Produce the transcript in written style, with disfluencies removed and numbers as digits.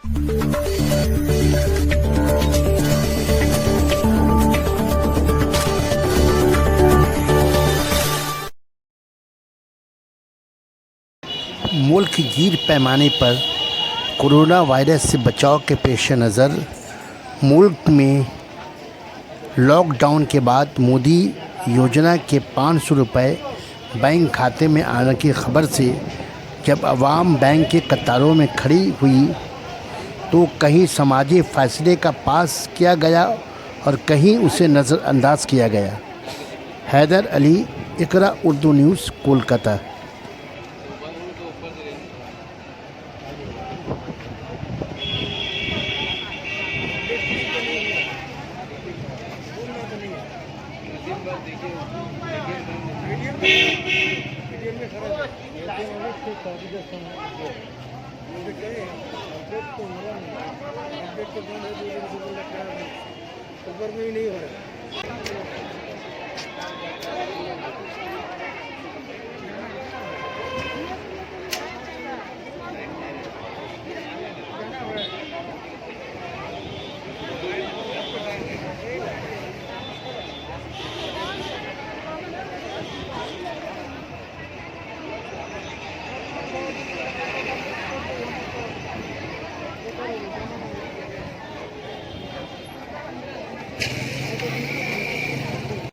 मुल्क गिर पैमाने पर कोरोना वायरस से बचाव के पेश नज़र मुल्क में लॉकडाउन के बाद मोदी योजना के 500 रुपये बैंक खाते में आने की खबर से जब अवाम बैंक के कतारों में खड़ी हुई तो कहीं समाजी फैसले का पास किया गया और कहीं उसे नज़रअंदाज किया गया। हैदर अली, इकरा उर्दू न्यूज़, कोलकाता। में ही नहीं हो रहा।